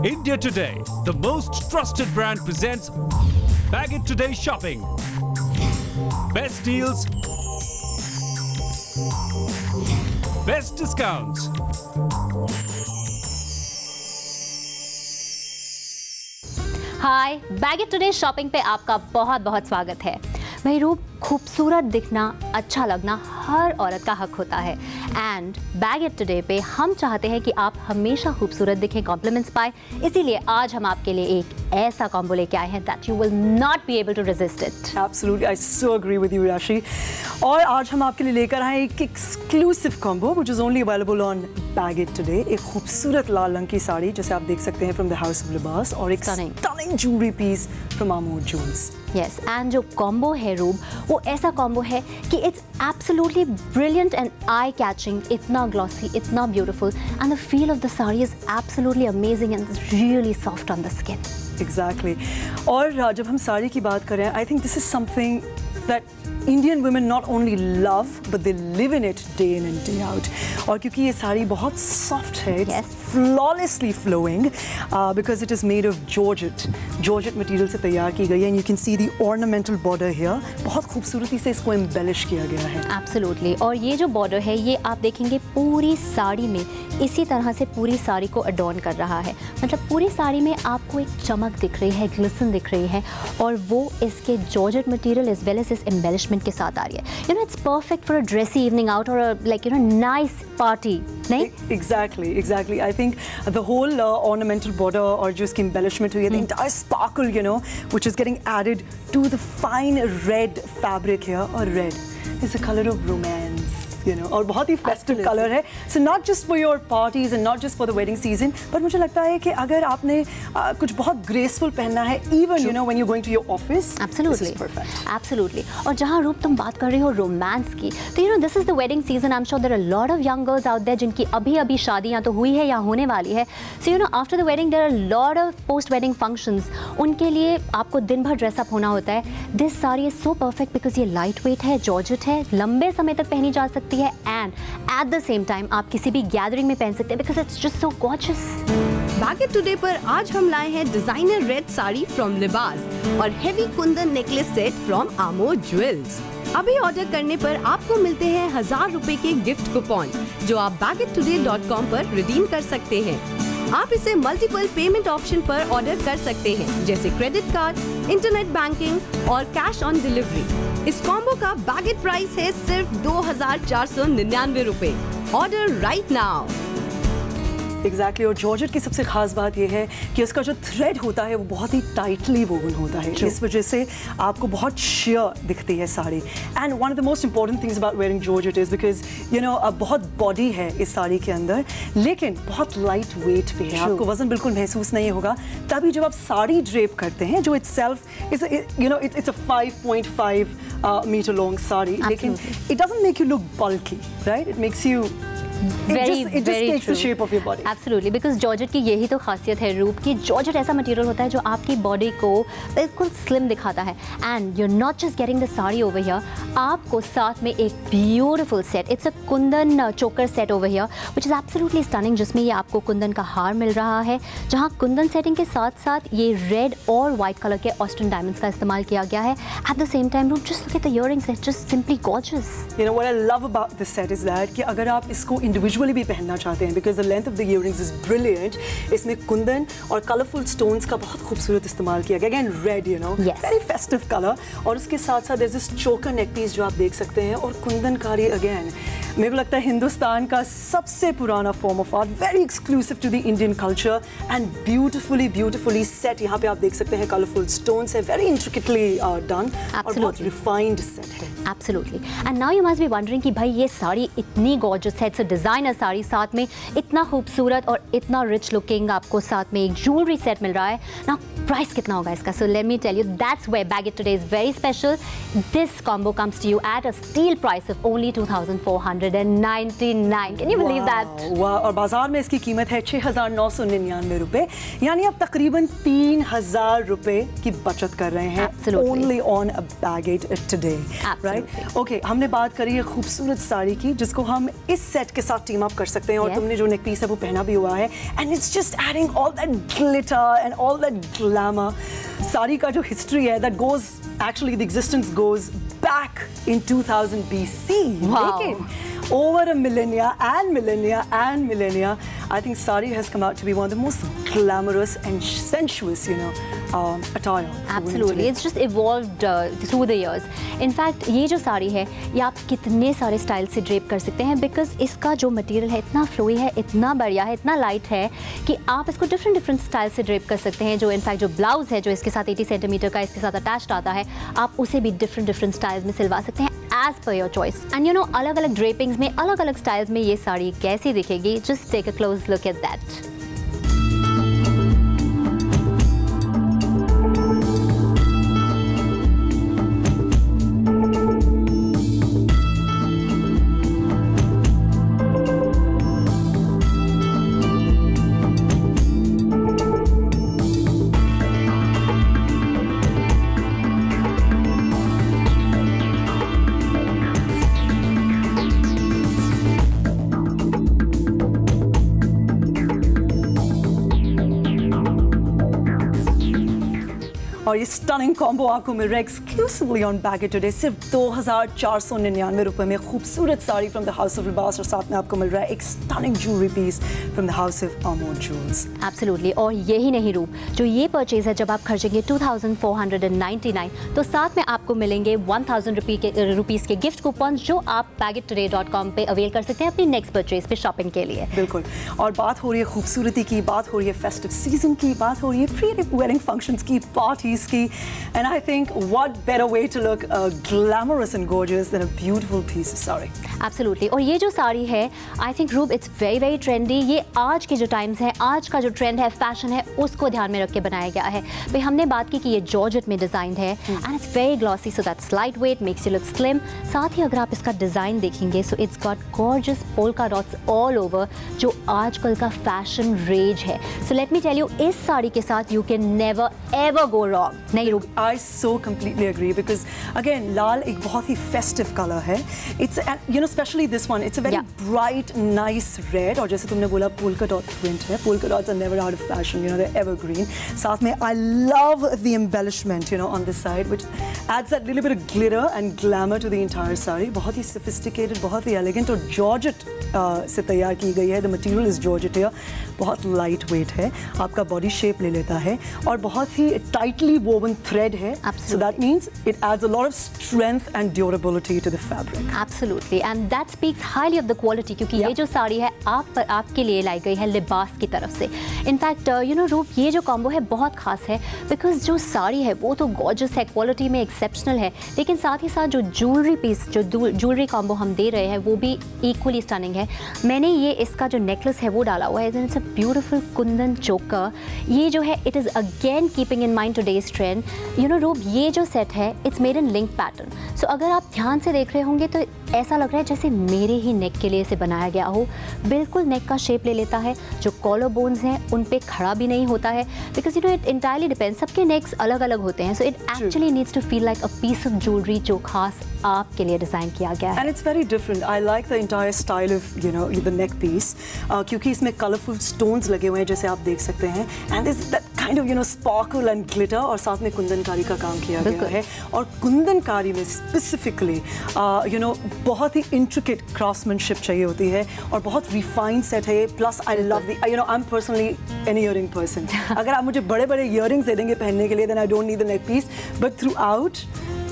India Today, the most trusted brand, presents Bag It Today Shopping. Best deals, best discounts. Hi, bag it today shopping पे आपका बहुत बहुत स्वागत है। भाई रूप, खूबसूरत दिखना, अच्छा लगना हर औरत का हक होता है एंड बैग इट टुडे पे हम चाहते हैं कि आप हमेशा खूबसूरत दिखें, कॉम्प्लीमेंट्स पाएं। इसीलिए आज हम आपके लिए एक ऐसा कॉम्बो लेके आए हैं that you will not be able to resist it. Absolutely, I so agree with you Rashi. और आज हम आपके लिए लेकर आए एक exclusive combo which is only available on Bag it today. एक खूबसूरत लाल रंग की साड़ी जैसे आप देख सकते हैं from the house of Libas, और एक stunning jewellery piece from Amod Jewels. Yes, and जो कॉम्बो है रूप, वो ऐसा कॉम्बो है कि it's absolutely brilliant and eye catching, इतना ग्लॉसी, इतना beautiful, and the feel of the sari is absolutely amazing and really soft on the skin. Exactly. और जब हम साड़ी की बात करें, I think this is something that Indian women not only love but they live in it day in and day out. और क्योंकि ये साड़ी बहुत soft है, it's flawlessly flowing because it is made of georgette material से तैयार की गई है, and you can see the ornamental border here. बहुत खूबसूरती से इसको embellish किया गया है। Absolutely. और ये जो border है, ये आप देखेंगे पूरी साड़ी में इसी तरह से पूरी साड़ी को adorn कर रहा है। मतलब पूरी साड़ी में आपको एक चमक दिख रही है, glisten दिख रही है, और वो इसके georgette material as well as इस embellishment के साथ आ रही है। You know, it's perfect for a dressy evening out or a, like, you know, nice party, नहीं? Exactly. I think the whole ornamental border और जो इसकी embellishment हुई है, the entire sparkle, you know, which is getting added to the fine red fabric here, और red is a color of romance. You know, और बहुत ही festive color है. So not just for your parties and not just for the wedding season, but मुझे लगता है कि अगर आपने कुछ बहुत graceful पहनना है, even you know when you're going to your office, absolutely, this is perfect. Absolutely. और जहाँ रूप तुम बात कर रही हो romance की, तो you know this is the wedding season. I'm sure there are a lot of young girls out there जिनकी अभी शादी या तो हुई है या होने वाली है. So you know after the wedding there are a lot of post-wedding functions. उनके लिए आपको दिन भर dress up होना होता है. This saree is so perfect because ये lightweight है, georgette है, लंबे समय तक पहनी जा सकती है, and at the same time आप किसी भी गैदरिंग में पहन सकते हैं because it's just so gorgeous. Bag it today पर आज हम लाए हैं डिजाइनर रेड साड़ी फ्रॉम लिबास और heavy Kundan necklace set from Amod jewels. अभी ऑर्डर करने पर आपको मिलते हैं 1000 रुपए के गिफ्ट कूपन जो आप bagittoday.com पर रिडीम कर सकते हैं। आप इसे मल्टीपल पेमेंट ऑप्शन पर ऑर्डर कर सकते हैं जैसे क्रेडिट कार्ड, इंटरनेट बैंकिंग और कैश ऑन डिलीवरी। इस कॉम्बो का बैगेट प्राइस है सिर्फ 2499 रुपए। Order right now. Exactly. और जॉर्जेट की सबसे खास बात यह है कि उसका जो थ्रेड होता है वो बहुत ही टाइटली वोवन होता है, इस वजह से आपको बहुत शेयर दिखती है sari. And one of the most important things about wearing georgette is because you no बहुत बॉडी है इस साड़ी के अंदर, लेकिन बहुत लाइट वेट पे है, आपको वजन बिल्कुल महसूस नहीं होगा। तभी जब आप साड़ी ड्रेप करते हैं जो itself is you know it's a 5.5 metre long sari, लेकिन it doesn't make you look bulky, right? It makes you It just takes the shape of your body. Absolutely, because georgette की यही तो खासियत है रूप की। जॉर्जेट ऐसा मटेरियल होता है जो आपकी बॉडी को बिल्कुल स्लिम दिखाता है, and you're not just getting the sari over here, आपको साथ में एक beautiful set, it's a Kundan चोकर set over here, which is absolutely stunning, जिसमें ये आपको कुंदन का हार मिल रहा है, जहाँ कुंदन सेटिंग के साथ साथ ये रेड और वाइट कलर के ऑस्टन डायमंड्स का इस्तेमाल किया गया है। At the same time, just look at the earrings, it's just simply gorgeous. You know what I love about this set is that कि अगर आप इसको इंडिविजुअली भी पहनना चाहते हैं, because the length of the earrings is brilliant, इसमें कुंदन और कलरफुल स्टोन्स का बहुत खूबसूरत इस्तेमाल किया गया। Again red, you know, very festive colour, और उसके साथ साथ देयर इज दिस चोकर नेक पीस जो आप देख सकते हैं, और कुंदनकारी अगेन मेरे को लगता है हिंदुस्तान का सबसे पुराना form of art, very exclusive to the Indian culture, and beautifully set. यहाँ पे आप देख सकते हैं कलरफुल स्टोन्स है, वेरी इंट्रिकेटली डन, और बहुत रिफाइंड सेट है। Absolutely. And now you must be wondering कि भाई ये साड़ी इतनी gorgeous है, it's a designer साड़ी, साथ में इतना खूबसूरत और इतना rich looking, आपको साथ में एक jewelry set मिल रहा है। Now price कितना होगा इसका? So let me tell you, that's where Bag It Today is very special. This combo comes to you at a steal price of only 2,499. Can you believe that? वाह! और बाजार में इसकी कीमत है 6,999 रुपए, यानी आप तकरीबन 3,000 रुपए की बचत कर रहे हैं। Absolutely. Only on a Bag It Today. Absolutely. Okay, हमने बात करी है खूबसूरत साड़ी की जिसको हम इस सेट के साथ टीम अप कर सकते हैं और Yes. तुमने जो नेक पीस है वो पहना भी हुआ है and it's just adding all that glitter and all that glamour. Sari का जो हिस्ट्री है that goes actually the existence goes back in 2000 BC। Wow. लेकिन over a millennia and millennia and millennia, I think sari has come out to be one of the most glamorous and sensuous, you know, attire. for women Absolutely, today. it's just evolved through the years. In fact, ये जो साड़ी है ये आप कितने सारे style से drape कर सकते हैं बिकॉज इसका जो मटेरियल है इतना फ्लोई है, इतना बढ़िया है, इतना लाइट है कि आप इसको डिफरेंट स्टाइल से ड्रेप कर सकते हैं। जो इनफैक्ट जो ब्लाउज है जो इसके साथ 80 सेंटीमीटर का इसके साथ अटैच्ड आता है, आप उसे भी डिफरेंट स्टाइल्स में सिलवा सकते हैं as per your choice. And you know अलग अलग ड्रेपिंग्स में अलग अलग स्टाइल्स में ये साड़ी कैसी दिखेगी, just take a close look at that. और ये स्टनिंग कॉम्बो आपको मिल रहा है एक्सक्लूसिवली ऑन बैगेट टुडे सिर्फ 2499 रुपए में। खूबसूरत sari from the house of Libas और साथ में आपको मिल रहा है एक stunning jewellery piece from the house of Amod Jewels. Absolutely, और यही नहीं रूप, जो ये परचेज है जब आप खर्चेंगे 2499 तो साथ में आपको मिलेंगे 1000 रुपीज़ के गिफ्ट कूपन जो आप baggettoday.com पे अवेल कर सकते हैं अपनी नेक्स्ट परचेज पे शॉपिंग के लिए। बिल्कुल, और बात हो रही है खूबसूरती की, बात हो रही है फेस्टिव सीजन की, बात हो रही है प्री वेडिंग फंक्शंस की, पार्टीज की, and I think what better way to look glamorous and gorgeous than a beautiful piece of sari. Absolutely, और ये जो साड़ी है I think Roop it's very trendy. ये आज के जो टाइम्स हैं, आज का जो ट्रेंड है, फैशन है, उसको ध्यान में रख के बनाया गया है। भाई हमने बात की कि ये जॉर्जेट में डिजाइन है and it's very glossy, so that's light weight, makes you look slim. साथ ही अगर आप इसका डिजाइन देखेंगे so it's got gorgeous polka dots all over, जो आजकल का फैशन रेज है। So let me tell you, इस साड़ी के साथ you can never ever go wrong. नहीं Roop, I so completely agree because again लाल एक बहुत ही festive color है। It's you know especially this one, it's a very bright nice red और जैसे तुमने बोला polka dot print है, polka dots are never out of fashion, you know they're evergreen। साथ में I love the embellishment you know on this side which adds that little bit of glitter and glamour to the entire saree। बहुत ही sophisticated, बहुत ही elegant और georgette से तैयार की गई है। The material is georgette here, बहुत light weight है, आपका body shape ले लेता है और बहुत ही tightly woven thread है। Absolutely. So that means it adds a lot of strength and durability to the fabric. Absolutely, and that speaks highly of the quality क्योंकि ये जो साड़ी है आपके लिए लाई गई है लिबास की तरफ से। इनफैक्ट यू नो रूप, ये जो कॉम्बो है बहुत खास है बिकॉज जो साड़ी है वो तो गॉर्जियस है, क्वालिटी में एक्सेप्शनल है, लेकिन साथ ही साथ जो ज्वेलरी पीस, जो ज्वेलरी कॉम्बो हम दे रहे हैं वो भी इक्वली स्टनिंग है। मैंने ये इसका जो नेकलेस है वो डाला हुआ है, इट्स अ ब्यूटीफुल कुंदन चोकर। ये जो है it is again keeping in mind today's trend. You know Roop, ये जो सेट है it's made in link pattern. So अगर आप ध्यान से देख रहे होंगे तो ऐसा लग रहा है जैसे मेरे ही नेक के लिए इसे बनाया गया हो। बिल्कुल नेक का शेप ले लेता है, जो कॉलर बोन्स हैं उन पे खड़ा भी नहीं होता है because you know it entirely depends, सबके नेक्स अलग अलग होते हैं। So it actually needs to feel like a piece of jewellery जो खास आपके लिए डिज़ाइन किया गया है। And it's very different. I like the entire style of you know the neck piece क्योंकि इसमें colorful stones लगे हुए हैं जैसे आप देख सकते हैं and there's that kind of you know sparkle and glitter और साथ में कुंदनकारी का काम किया गया है। और कुंदनकारी में स्पेसिफिकली यू नो बहुत ही इंट्रिकेट क्राफ्ट्समैनशिप चाहिए होती है और बहुत रिफाइंड सेट है। Plus I love the you know I am personally an earring person. अगर आप मुझे बड़े बड़े ईयरिंग्स दे देंगे पहनने के लिए then I don't need the neck piece, but throughout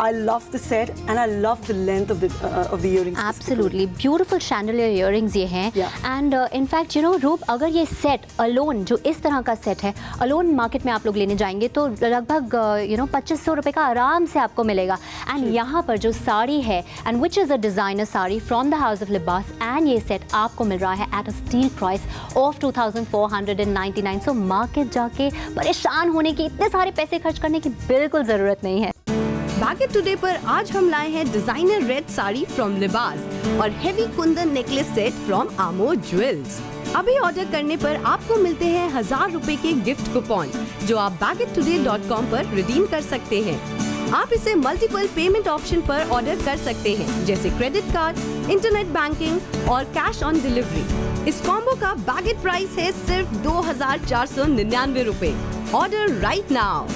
I love the set and I love the length of the earrings. Absolutely beautiful chandelier earrings ये हैं and in fact you know रूप, अगर ये set alone जो इस तरह का set है अलोन मार्केट में आप लोग लेने जाएंगे तो लगभग यू नो 2500 रुपये का आराम से आपको मिलेगा। एंड यहाँ पर जो साड़ी है and which is a designer sari from the house of Libaas and ये सेट आपको मिल रहा है at a steel price of 2499। So market जाके परेशान होने की, इतने सारे पैसे खर्च करने की बिल्कुल ज़रूरत नहीं है। बैगेट टुडे पर आज हम लाए हैं डिजाइनर रेड साड़ी फ्रॉम लिबास और heavy Kundan necklace set from Amod jewels. अभी ऑर्डर करने पर आपको मिलते हैं 1000 रुपए के गिफ्ट कूपन जो आप baggettoday.com पर रिडीम कर सकते हैं। आप इसे मल्टीपल पेमेंट ऑप्शन पर ऑर्डर कर सकते हैं, जैसे क्रेडिट कार्ड, इंटरनेट बैंकिंग और कैश ऑन डिलीवरी। इस कॉम्बो का बैगेट प्राइस है सिर्फ 2,499 रुपए। Order right now.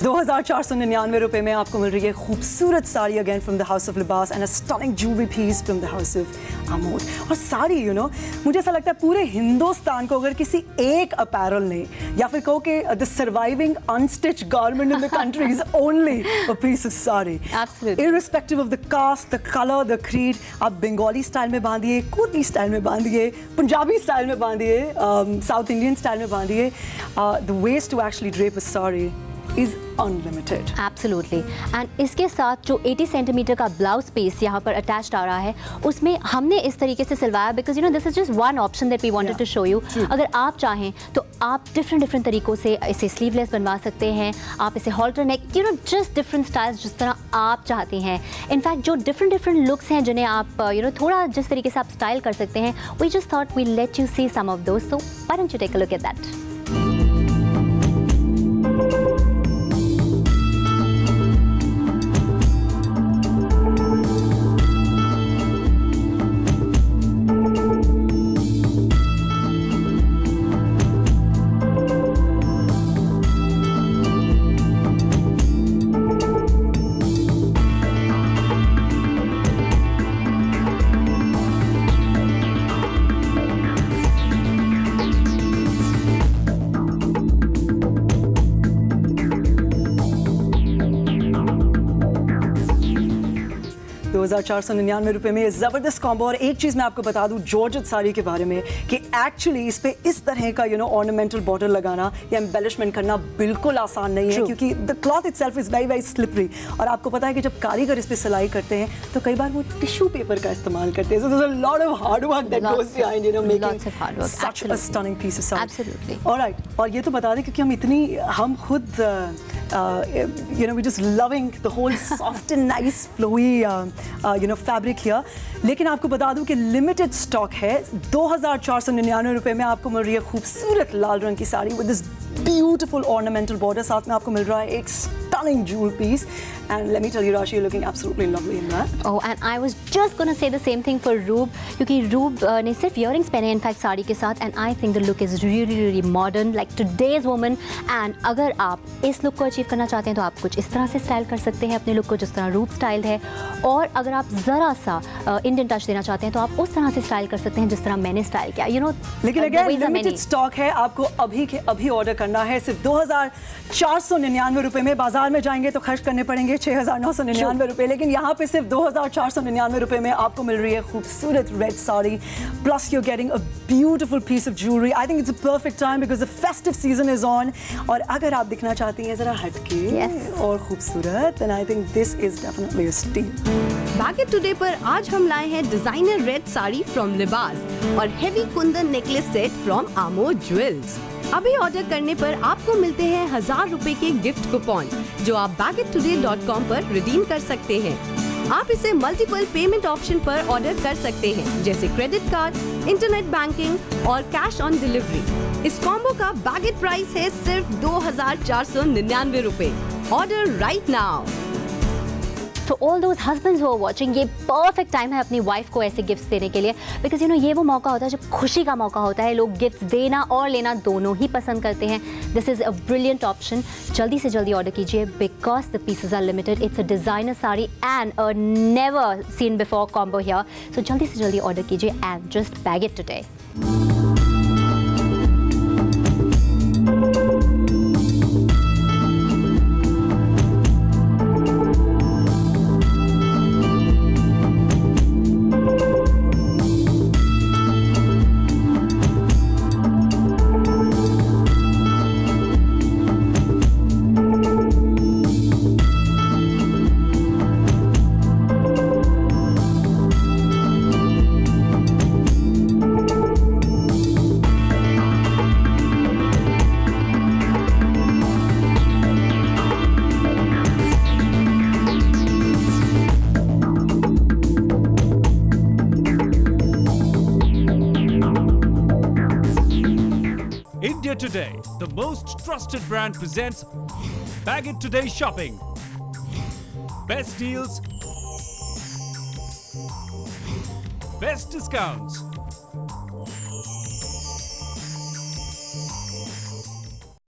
2,499 रुपए में आपको मिल रही है खूबसूरत sari again from the house of Libaas and a stunning jewellery piece from the house of Aamod. और साड़ी मुझे ऐसा लगता है पूरे हिंदुस्तान को अगर किसी एक अपैरल ने या फिर कहो कि the surviving unstitched garment in the country is only a piece of sari. Absolutely. Irrespective of the caste, the colour, the creed, आप बंगाली स्टाइल में बांधिए, कोटी स्टाइल में बांधिए, पंजाबी स्टाइल में बांधिए, साउथ इंडियन स्टाइल में बांधिए, the ways to actually drape a sari is unlimited. Absolutely. And इसके साथ जो 80 सेंटीमीटर का ब्लाउज पीस यहाँ पर अटैच्ड आ रहा है, उसमें हमने इस तरीके से सिलवाया because this is just one option that we wanted to show you. अगर आप चाहें तो आप डिफरेंट तरीकों से इसे स्लीवलेस बनवा सकते हैं, आप इसे halter neck, just different styles जिस तरह आप चाहते हैं। इनफैक्ट जो डिफरेंट लुक्स हैं जिन्हें आप थोड़ा जिस तरीके से आप स्टाइल कर सकते हैं, we just thought we let you see some of those, so why don't you take a look at that. 2,499 रुपए में जबरदस्त कॉम्बो। और एक चीज मैं आपको बता दूं जॉर्जेट साड़ी के बारे में कि एक्चुअली इस पे इस तरह का ऑर्नामेंटल बॉर्डर लगाना या एम्बेलिशमेंट करना बिल्कुल आसान नहीं है, क्योंकि the cloth itself is very slippery. और आपको पता है कि जब कारीगर इस पे सिलाई करते हैं तो कई बार वो टिश्यू पेपर का इस्तेमाल करते हैं। So there's a lot of hard work that goes behind making such a stunning piece of saudi. Absolutely. All right. और ये तो बता दें क्योंकि हम खुद we're just loving the whole soft and nice flowy fabric here. लेकिन आपको बता दूं कि लिमिटेड स्टॉक है। 2,499 रुपए में आपको मिल रही है खूबसूरत लाल रंग की sari with this beautiful ornamental border. साथ में आपको मिल रहा है एक stunning jewel piece, and let me tell you, Rashi, you're looking absolutely lovely in that. Oh, and I was just gonna say the same thing for Roob, क्योंकि Roob ने सिर्फ earrings पहने in fact साड़ी के साथ, and I think the look is really modern, like today's woman. And अगर आप इस look को अचीव करना चाहते हैं तो आप कुछ इस तरह से स्टाइल कर सकते हैं अपने लुक को जिस तरह Roob स्टाइल है, और अगर आप ज़रा सा इंडियन टच देना चाहते हैं तो आप उस तरह से स्टाइल कर सकते हैं जिस तरह मैंने स्टाइल किया। लेकिन अगर लिमिटेड स्टॉक है, आपको अभी के अभी ऑर्डर करना है। सिर्फ 2,499 रुपए में बाजार में जाएंगे तो खर्च करने पड़ेंगे 6,999 रुपए, लेकिन यहाँ पे सिर्फ 2,499 रुपए में आपको मिल रही है खूबसूरत red sari, plus you getting a beautiful piece of jewellery. I think it's a perfect time because the festive season is on. और अगर आप दिखना चाहती हैं जरा हटके और खूबसूरत, then I think this is definitely a steal. Bag it today पर आज हम लाए हैं डिजाइनर रेड साड़ी फ्रॉम लिबास और heavy Kundan necklace set from Amod jewels. अभी ऑर्डर करने पर आपको मिलते हैं 1,000 रुपए के गिफ्ट कूपन, जो आप bagettoday.com पर रिडीम कर सकते हैं। आप इसे मल्टीपल पेमेंट ऑप्शन पर ऑर्डर कर सकते हैं, जैसे क्रेडिट कार्ड, इंटरनेट बैंकिंग और कैश ऑन डिलीवरी। इस कॉम्बो का बैगेट प्राइस है सिर्फ 2,499 रुपए। Order right now. तो all those husbands who are watching, ये परफेक्ट टाइम है अपनी वाइफ को ऐसे गिफ्ट्स देने के लिए, बिकॉज ये वो मौका होता है जब खुशी का मौका होता है। लोग गिफ्ट देना और लेना दोनों ही पसंद करते हैं। This is a brilliant option. जल्दी से जल्दी ऑर्डर कीजिए because the pieces are limited. It's a designer sari and a never seen before combo here. So जल्दी से जल्दी ऑर्डर कीजिए and just bag it today. India Today, the most trusted brand presents Bag It Today Shopping. Best deals, best discounts.